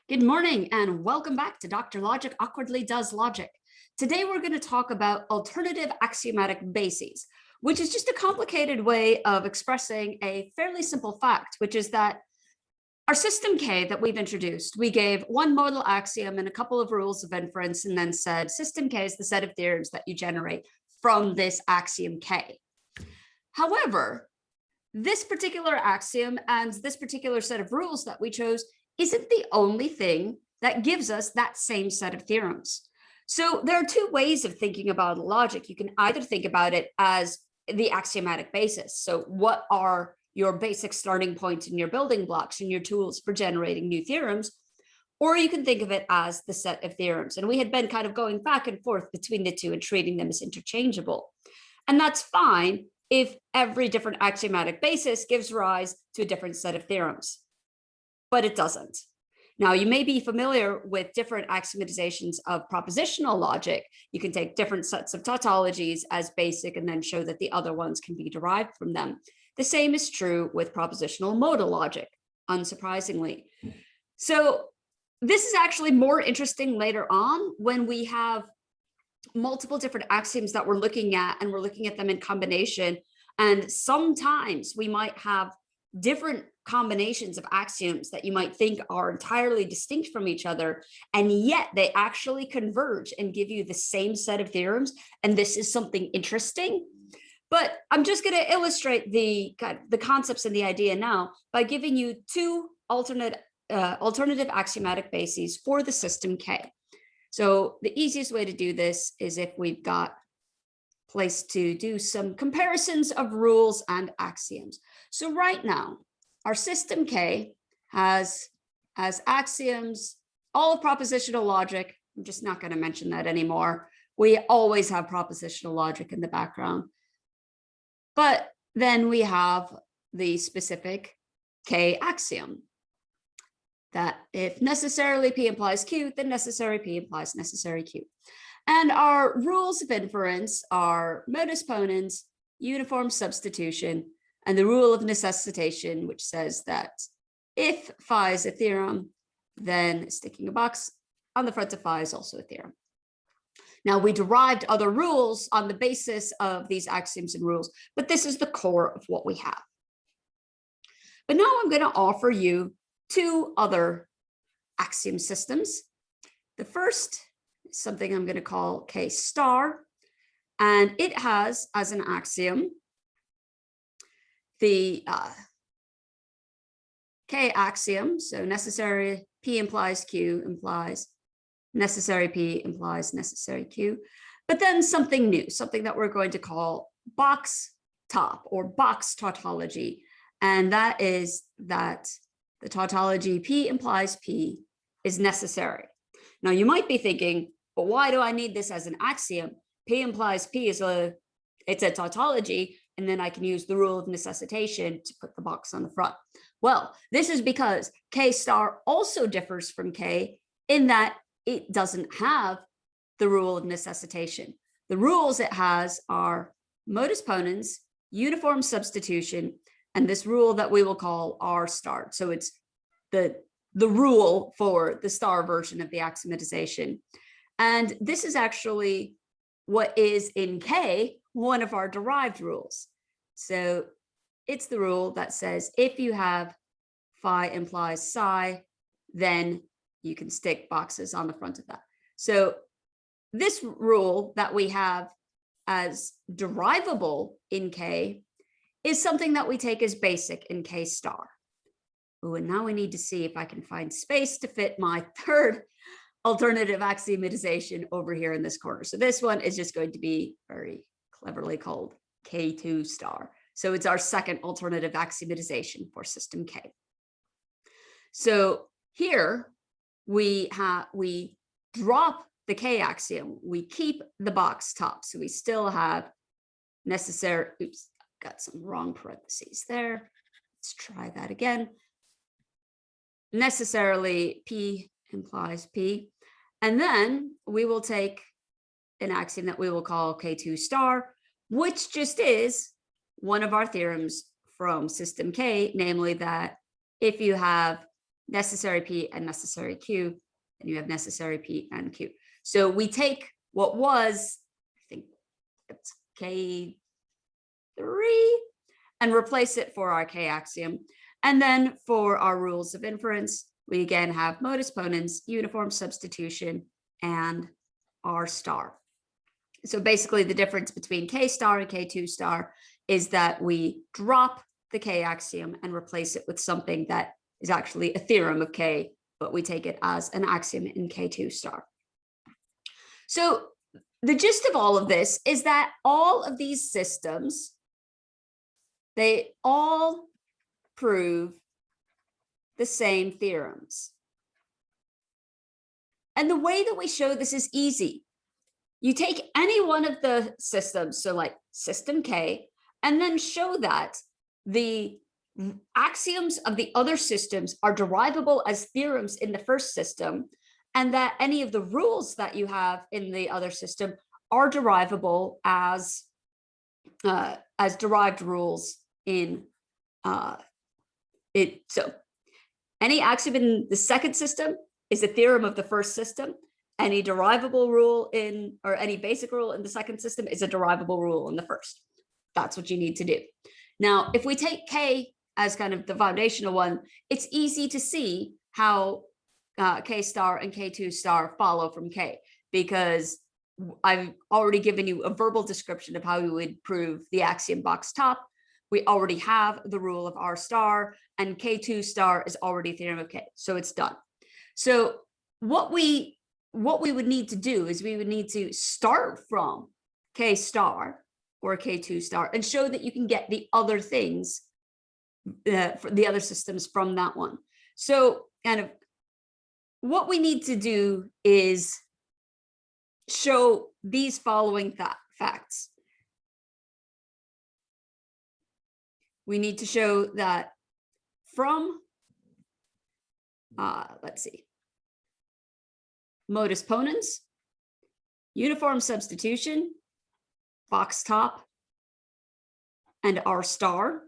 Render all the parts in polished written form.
Good morning and welcome back to Dr. Logic Awkwardly Does Logic. Today we're going to talk about alternative axiomatic bases, which is just a complicated way of expressing a fairly simple fact, which is that our system K that we've introduced, we gave one modal axiom and a couple of rules of inference and then said system K is the set of theorems that you generate from this axiom K. However, this particular axiom and this particular set of rules that we chose isn't the only thing that gives us that same set of theorems. So there are two ways of thinking about logic. You can either think about it as the axiomatic basis. So what are your basic starting points and your building blocks and your tools for generating new theorems? Or you can think of it as the set of theorems. And we had been kind of going back and forth between the two and treating them as interchangeable. And that's fine if every different axiomatic basis gives rise to a different set of theorems. But it doesn't. Now, you may be familiar with different axiomatizations of propositional logic. You can take different sets of tautologies as basic and then show that the other ones can be derived from them. The same is true with propositional modal logic, unsurprisingly. So this is actually more interesting later on when we have multiple different axioms that we're looking at and we're looking at them in combination. And sometimes we might have different combinations of axioms that you might think are entirely distinct from each other, and yet they actually converge and give you the same set of theorems. And this is something interesting. But I'm just going to illustrate the concepts and the idea now by giving you two alternative axiomatic bases for the system K. So the easiest way to do this is if we've got place to do some comparisons of rules and axioms. So right now, our system K has as axioms all of propositional logic. I'm just not going to mention that anymore. We always have propositional logic in the background. But then we have the specific K axiom that if necessarily P implies Q, then necessary P implies necessary Q. And our rules of inference are modus ponens, uniform substitution, and the rule of necessitation, which says that if phi is a theorem, then sticking a box on the front of phi is also a theorem. Now, we derived other rules on the basis of these axioms and rules, but this is the core of what we have. But now I'm going to offer you two other axiom systems. The first is something I'm going to call K star, and it has as an axiom the K axiom. So necessary P implies Q implies necessary P implies necessary Q, but then something new, something that we're going to call box top or box tautology. And that is that the tautology P implies P is necessary. Now you might be thinking, but why do I need this as an axiom? P implies P is it's a tautology, and then I can use the rule of necessitation to put the box on the front. Well, this is because K star also differs from K in that it doesn't have the rule of necessitation. The rules it has are modus ponens, uniform substitution, and this rule that we will call R star. So it's the rule for the star version of the axiomatization. And this is actually what is in K, one of our derived rules. So it's the rule that says if you have phi implies psi, then you can stick boxes on the front of that. So this rule that we have as derivable in K is something that we take as basic in K star. Oh, and now we need to see if I can find space to fit my third alternative axiomatization over here in this corner. So this one is just going to be very cleverly called K2 star. So it's our second alternative axiomatization for system K. So here we drop the K axiom. We keep the box top. So we still have necessary, oops, got some wrong parentheses there. Let's try that again. Necessarily P implies P. And then we will take an axiom that we will call K2 star, which just is one of our theorems from system K, namely that if you have necessary P and necessary Q, and you have necessary P and Q. So we take what was, I think it's K3, and replace it for our K axiom. And then for our rules of inference, we again have modus ponens, uniform substitution, and R star. So basically the difference between K star and K2 star is that we drop the K axiom and replace it with something that is actually a theorem of K, but we take it as an axiom in K2 star. So the gist of all of this is that all of these systems, they all prove the same theorems. And the way that we show this is easy. You take any one of the systems, so like system K, and then show that the axioms of the other systems are derivable as theorems in the first system, and that any of the rules that you have in the other system are derivable as derived rules in it. So any axiom in the second system is a theorem of the first system. Any derivable rule in, or any basic rule in the second system is a derivable rule in the first. That's what you need to do. Now, if we take K as kind of the foundational one, it's easy to see how K star and K2 star follow from K, because I've already given you a verbal description of how we would prove the axiom box top. We already have the rule of R star, and K2 star is already theorem of K, so it's done. So what we would need to do is we would need to start from K star or K2 star and show that you can get the other things, for the other systems from that one. So kind of what we need to do is show these following facts. We need to show that from, let's see, modus ponens, uniform substitution, box top, and R star,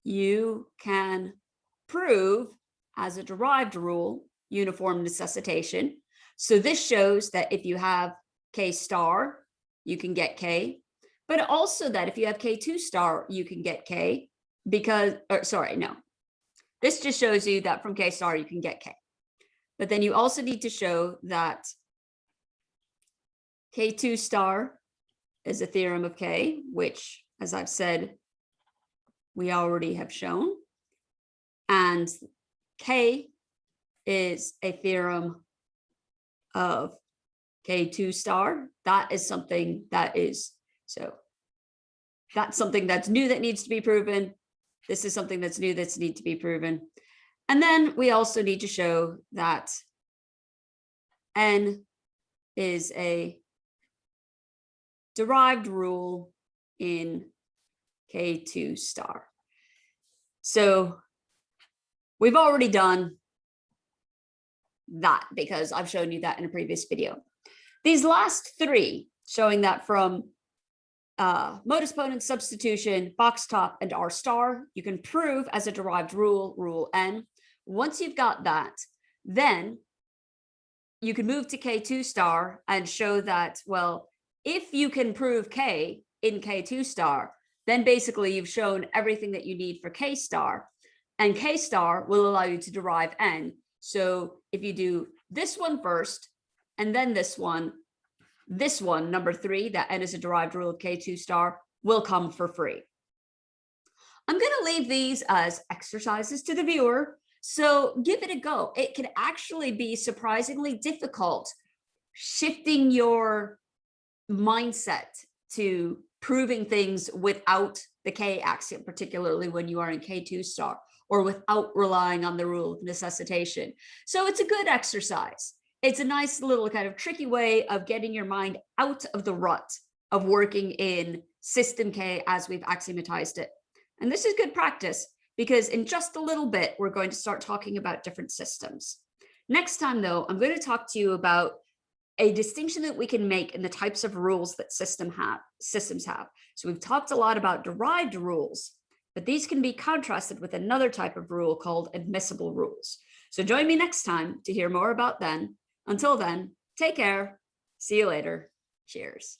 you can prove as a derived rule uniform necessitation. So this shows that if you have K star, you can get K, but also that if you have K2 star, you can get K, because, or sorry, no. This just shows you that from K star, you can get K. But then you also need to show that K2 star is a theorem of K, which, as I've said, we already have shown. And K is a theorem of K2 star. That is something that is, so that's something that's new that needs to be proven. This is something that's new that's need to be proven. And then we also need to show that N is a derived rule in K2 star. So we've already done that because I've shown you that in a previous video. These last three, showing that from modus ponens, substitution, box top, and R star, you can prove as a derived rule, rule N. Once you've got that, then you can move to K2 star and show that, well, if you can prove K in K2 star, then basically you've shown everything that you need for K star, and K star will allow you to derive N. So if you do this one first, and then this one, number 3, that N is a derived rule of K2 star, will come for free. I'm going to leave these as exercises to the viewer, so give it a go. It can actually be surprisingly difficult shifting your mindset to proving things without the K axiom, particularly when you are in K2 star, or without relying on the rule of necessitation. So it's a good exercise. It's a nice little kind of tricky way of getting your mind out of the rut of working in system K as we've axiomatized it. And this is good practice because in just a little bit, we're going to start talking about different systems. Next time though, I'm going to talk to you about a distinction that we can make in the types of rules that systems have. So we've talked a lot about derived rules, but these can be contrasted with another type of rule called admissible rules. So join me next time to hear more about them. Until then, take care. See you later. Cheers.